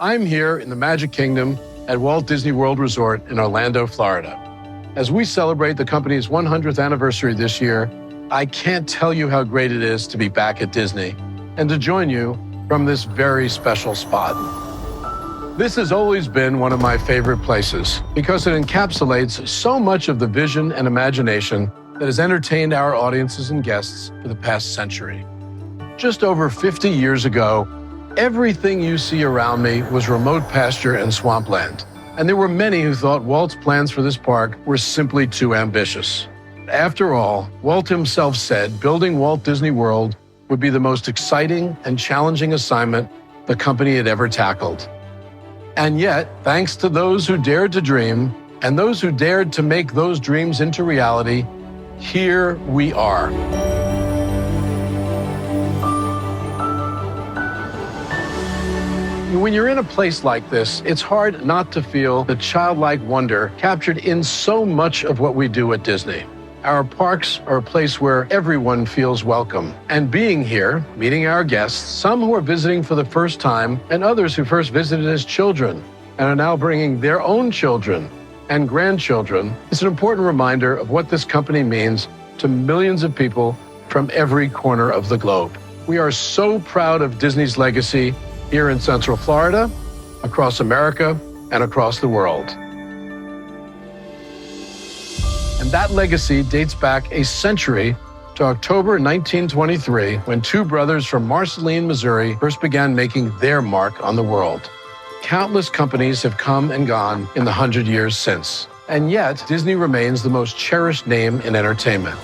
I'm here in the Magic Kingdom at Walt Disney World Resort in Orlando, Florida. As we celebrate the company's 100th anniversary this year, I can't tell you how great it is to be back at Disney and to join you from this very special spot. This has always been one of my favorite places because it encapsulates so much of the vision and imagination that has entertained our audiences and guests for the past century. Just over 50 years ago, everything you see around me was remote pasture and swampland, and there were many who thought Walt's plans for this park were simply too ambitious. After all, Walt himself said building Walt Disney World would be the most exciting and challenging assignment the company had ever tackled. And yet, thanks to those who dared to dream and those who dared to make those dreams into reality, here we are. When you're in a place like this, it's hard not to feel the childlike wonder captured in so much of what we do at Disney. Our parks are a place where everyone feels welcome. And being here, meeting our guests, some who are visiting for the first time, and others who first visited as children and are now bringing their own children and grandchildren, is an important reminder of what this company means to millions of people from every corner of the globe. We are so proud of Disney's legacy here in Central Florida, across America, and across the world. And that legacy dates back a century to October 1923, when two brothers from Marceline, Missouri, first began making their mark on the world. Countless companies have come and gone in the 100 years since, and yet Disney remains the most cherished name in entertainment.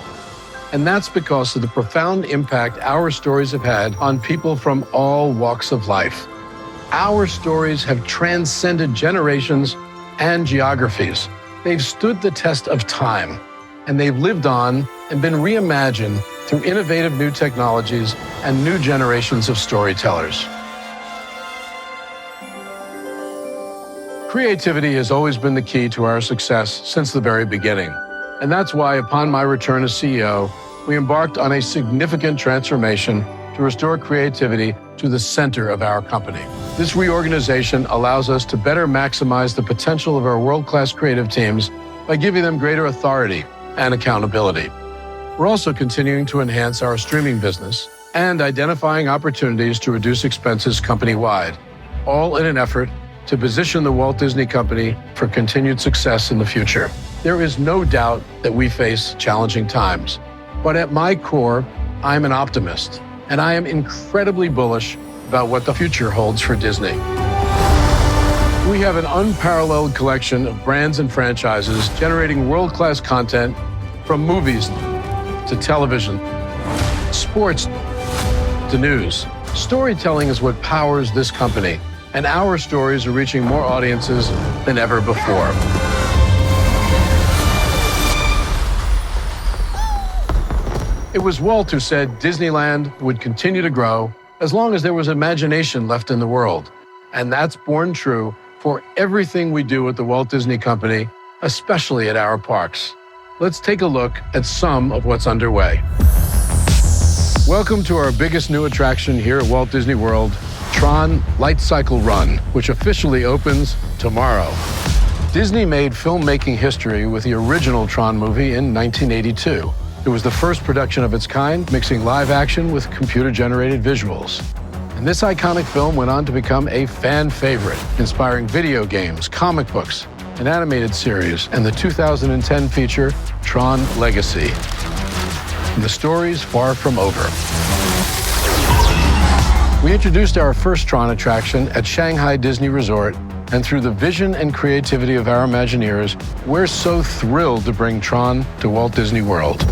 And that's because of the profound impact our stories have had on people from all walks of life. Our stories have transcended generations and geographies. They've stood the test of time, and they've lived on and been reimagined through innovative new technologies and new generations of storytellers. Creativity has always been the key to our success since the very beginning. And that's why, upon my return as CEO, we embarked on a significant transformation to restore creativity to the center of our company. This reorganization allows us to better maximize the potential of our world-class creative teams by giving them greater authority and accountability. We're also continuing to enhance our streaming business and identifying opportunities to reduce expenses company-wide, all in an effort to position the Walt Disney Company for continued success in the future. There is no doubt that we face challenging times, but at my core, I'm an optimist, and I am incredibly bullish about what the future holds for Disney. We have an unparalleled collection of brands and franchises generating world-class content from movies to television, sports to news. Storytelling is what powers this company, and our stories are reaching more audiences than ever before. It was Walt who said Disneyland would continue to grow as long as there was imagination left in the world. And that's borne true for everything we do at the Walt Disney Company, especially at our parks. Let's take a look at some of what's underway. Welcome to our biggest new attraction here at Walt Disney World, Tron Light Cycle Run, which officially opens tomorrow. Disney made filmmaking history with the original Tron movie in 1982. It was the first production of its kind, mixing live action with computer-generated visuals. And this iconic film went on to become a fan favorite, inspiring video games, comic books, an animated series, and the 2010 feature, Tron Legacy. And the story's far from over. We introduced our first Tron attraction at Shanghai Disney Resort, and through the vision and creativity of our Imagineers, we're so thrilled to bring Tron to Walt Disney World.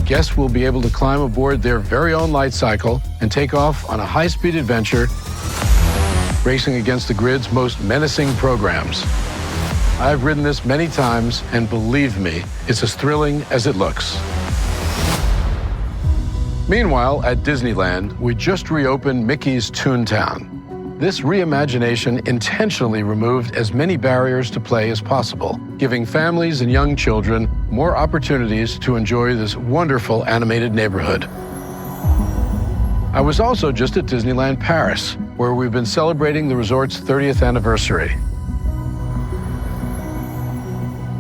Guests will be able to climb aboard their very own light cycle and take off on a high-speed adventure, racing against the grid's most menacing programs. I've ridden this many times, and believe me, it's as thrilling as it looks. Meanwhile, at Disneyland, we just reopened Mickey's Toontown. This reimagination intentionally removed as many barriers to play as possible, giving families and young children more opportunities to enjoy this wonderful animated neighborhood. I was also just at Disneyland Paris, where we've been celebrating the resort's 30th anniversary.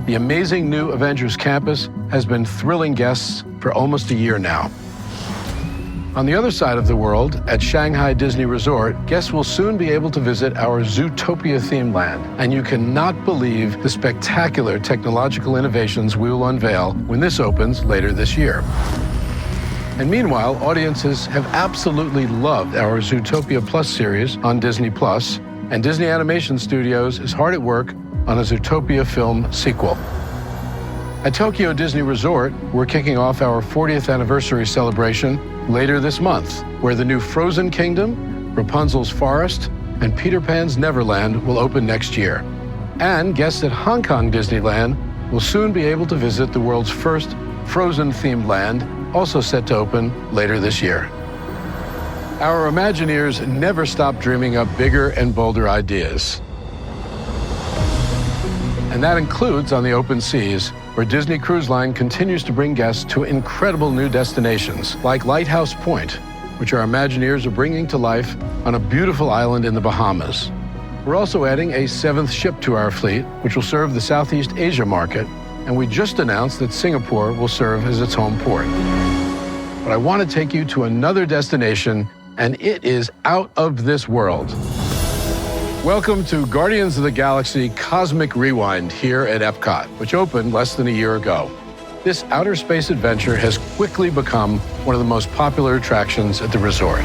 The amazing new Avengers campus has been thrilling guests for almost a year now. On the other side of the world, at Shanghai Disney Resort, guests will soon be able to visit our Zootopia-themed land, and you cannot believe the spectacular technological innovations we will unveil when this opens later this year. And meanwhile, audiences have absolutely loved our Zootopia Plus series on Disney Plus, and Disney Animation Studios is hard at work on a Zootopia film sequel. At Tokyo Disney Resort, we're kicking off our 40th anniversary celebration later this month, where the new Frozen Kingdom, Rapunzel's Forest, and Peter Pan's Neverland will open next year. And guests at Hong Kong Disneyland will soon be able to visit the world's first Frozen-themed land, also set to open later this year. Our Imagineers never stop dreaming up bigger and bolder ideas. And that includes on the open seas, where Disney Cruise Line continues to bring guests to incredible new destinations, like Lighthouse Point, which our Imagineers are bringing to life on a beautiful island in the Bahamas. We're also adding a 7th ship to our fleet, which will serve the Southeast Asia market, and we just announced that Singapore will serve as its home port. But I want to take you to another destination, and it is out of this world. Welcome to Guardians of the Galaxy Cosmic Rewind here at Epcot, which opened less than a year ago. This outer space adventure has quickly become one of the most popular attractions at the resort.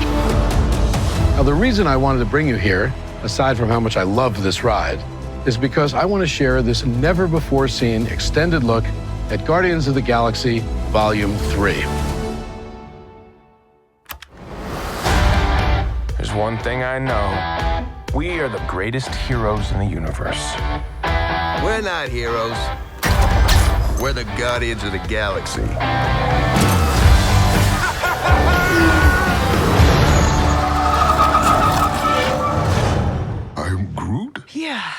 Now, the reason I wanted to bring you here, aside from how much I love this ride, is because I want to share this never-before-seen extended look at Guardians of the Galaxy Volume 3. There's one thing I know. We are the greatest heroes in the universe. We're not heroes. We're the Guardians of the Galaxy. I'm Groot? Yeah,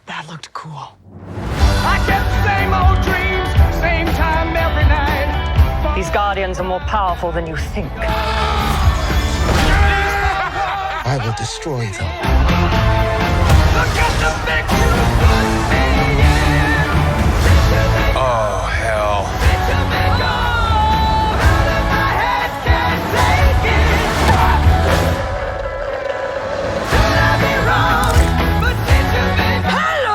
that looked cool. I get the same old dreams, same time every night. These Guardians are more powerful than you think. I will destroy them. Look at the mix you put me in. Oh, hell. Out of my head, can't take it. Should I be wrong? But did you make hello?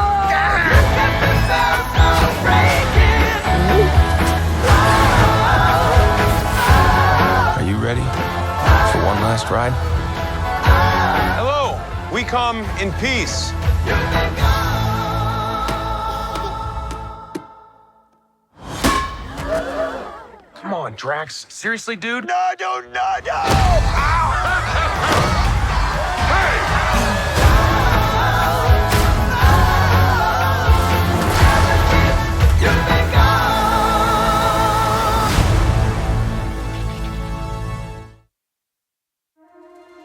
Look at the sound so breaking. Are you ready for one last ride? Hello, we come in peace. Come on, Drax. Seriously, dude? No!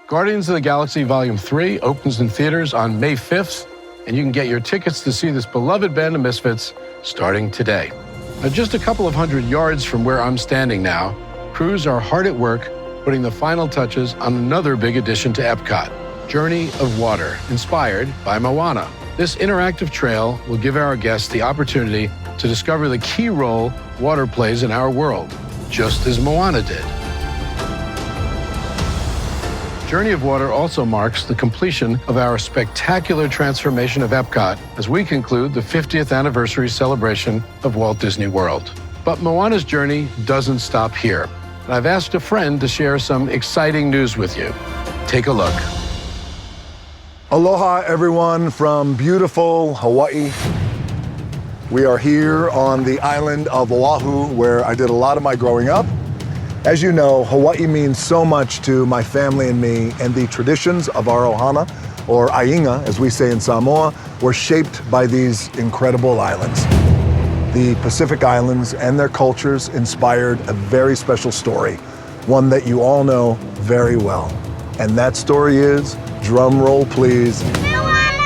Guardians of the Galaxy Volume 3 opens in theaters on May 5th, and you can get your tickets to see this beloved band of misfits starting today. Now, just a couple of hundred yards from where I'm standing now, crews are hard at work putting the final touches on another big addition to Epcot, Journey of Water, inspired by Moana. This interactive trail will give our guests the opportunity to discover the key role water plays in our world, just as Moana did. Journey of Water also marks the completion of our spectacular transformation of Epcot as we conclude the 50th anniversary celebration of Walt Disney World. But Moana's journey doesn't stop here. And I've asked a friend to share some exciting news with you. Take a look. Aloha, everyone, from beautiful Hawaii. We are here on the island of Oahu, where I did a lot of my growing up. As you know, Hawaii means so much to my family and me, and the traditions of our ohana, or ainga, as we say in Samoa, were shaped by these incredible islands. The Pacific Islands and their cultures inspired a very special story, one that you all know very well. And that story is, drum roll please,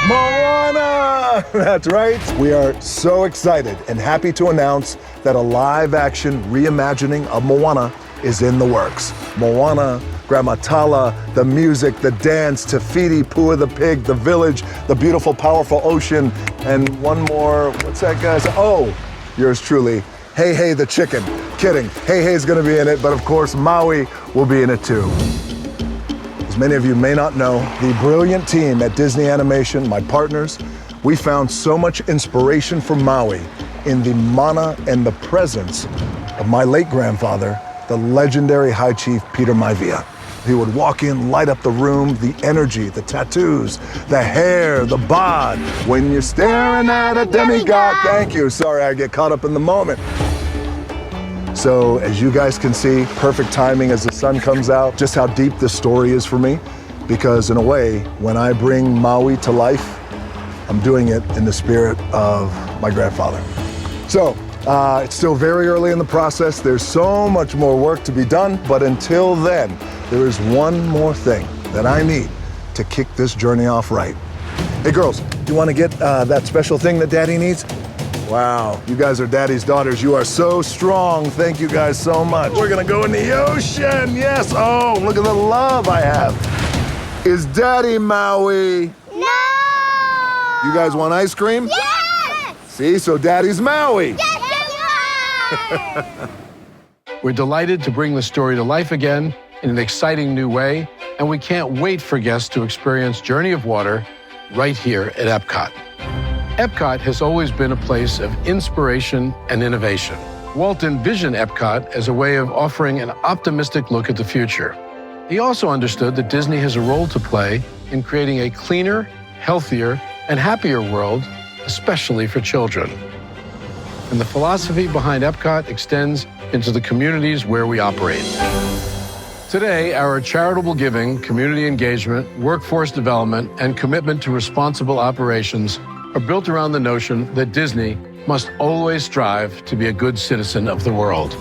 Moana! That's right. We are so excited and happy to announce that a live-action reimagining of Moana is in the works. Moana, Grandma Tala, the music, the dance, Tafiti, Pua the pig, the village, the beautiful, powerful ocean, and one more, what's that guy's? Oh, yours truly, Hey Hey the chicken. Kidding, Hey Hey's gonna be in it, but of course Maui will be in it too. As many of you may not know, the brilliant team at Disney Animation, my partners, we found so much inspiration for Maui in the mana and the presence of my late grandfather, the legendary High Chief Peter Maivia. He would walk in, light up the room, the energy, the tattoos, the hair, the bod. When you're staring at a demigod, thank you. Sorry, I get caught up in the moment. So as you guys can see, perfect timing as the sun comes out, just how deep this story is for me. Because in a way, when I bring Maui to life, I'm doing it in the spirit of my grandfather. So, it's still very early in the process. There's so much more work to be done, but until then, there is one more thing that I need to kick this journey off right. Hey girls, do you want to get that special thing that Daddy needs? Wow, you guys are Daddy's daughters. You are so strong. Thank you guys so much. We're gonna go in the ocean, yes. Oh, look at the love I have. Is Daddy Maui? No! You guys want ice cream? Yes! See, so Daddy's Maui. Yes, you are! We're delighted to bring the story to life again in an exciting new way, and we can't wait for guests to experience Journey of Water right here at Epcot. Epcot has always been a place of inspiration and innovation. Walt envisioned Epcot as a way of offering an optimistic look at the future. He also understood that Disney has a role to play in creating a cleaner, healthier, and happier world, especially for children. And the philosophy behind Epcot extends into the communities where we operate. Today, our charitable giving, community engagement, workforce development, and commitment to responsible operations are built around the notion that Disney must always strive to be a good citizen of the world.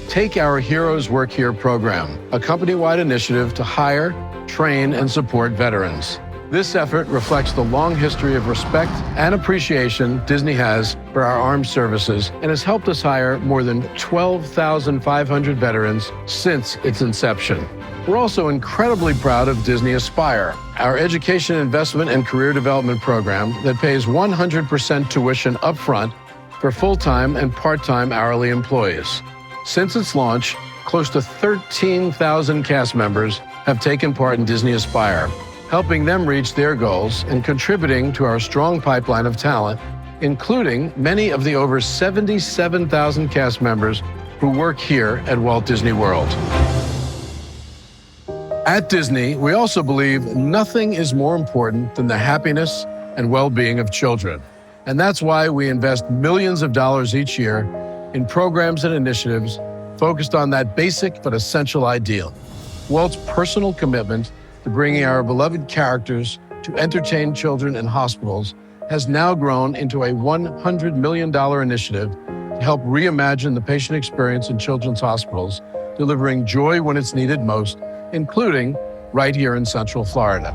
Take our Heroes Work Here program, a company-wide initiative to hire, train, and support veterans. This effort reflects the long history of respect and appreciation Disney has for our armed services and has helped us hire more than 12,500 veterans since its inception. We're also incredibly proud of Disney Aspire, our education investment and career development program that pays 100% tuition upfront for full-time and part-time hourly employees. Since its launch, close to 13,000 cast members have taken part in Disney Aspire, helping them reach their goals and contributing to our strong pipeline of talent, including many of the over 77,000 cast members who work here at Walt Disney World. At Disney, we also believe nothing is more important than the happiness and well-being of children. And that's why we invest millions of dollars each year in programs and initiatives focused on that basic but essential ideal. Walt's personal commitment to bringing our beloved characters to entertain children in hospitals has now grown into a $100 million initiative to help reimagine the patient experience in children's hospitals, delivering joy when it's needed most, including right here in Central Florida.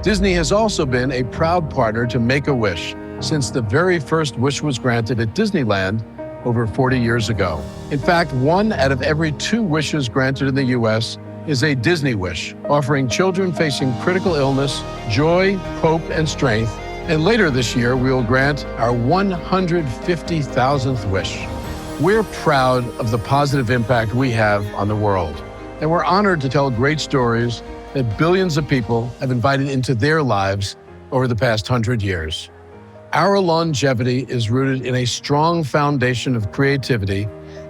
Disney has also been a proud partner to Make-A-Wish since the very first wish was granted at Disneyland over 40 years ago. In fact, 1 out of every 2 wishes granted in the U.S. is a Disney wish, offering children facing critical illness joy, hope, and strength. And later this year, we will grant our 150,000th wish. We're proud of the positive impact we have on the world. And we're honored to tell great stories that billions of people have invited into their lives over the past 100 years. Our longevity is rooted in a strong foundation of creativity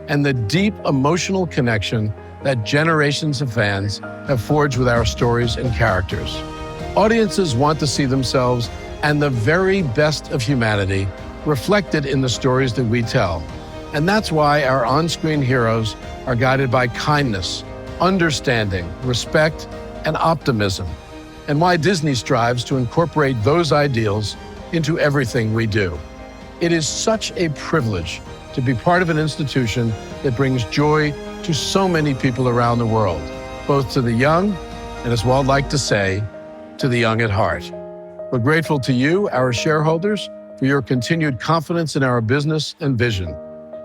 and the deep emotional connection that generations of fans have forged with our stories and characters. Audiences want to see themselves and the very best of humanity reflected in the stories that we tell. And that's why our on-screen heroes are guided by kindness, understanding, respect, and optimism, and why Disney strives to incorporate those ideals into everything we do. It is such a privilege to be part of an institution that brings joy to so many people around the world, both to the young, and as Walt liked to say, to the young at heart. We're grateful to you, our shareholders, for your continued confidence in our business and vision.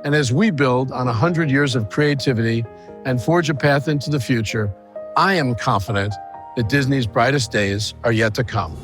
And as we build on 100 years of creativity and forge a path into the future, I am confident that Disney's brightest days are yet to come.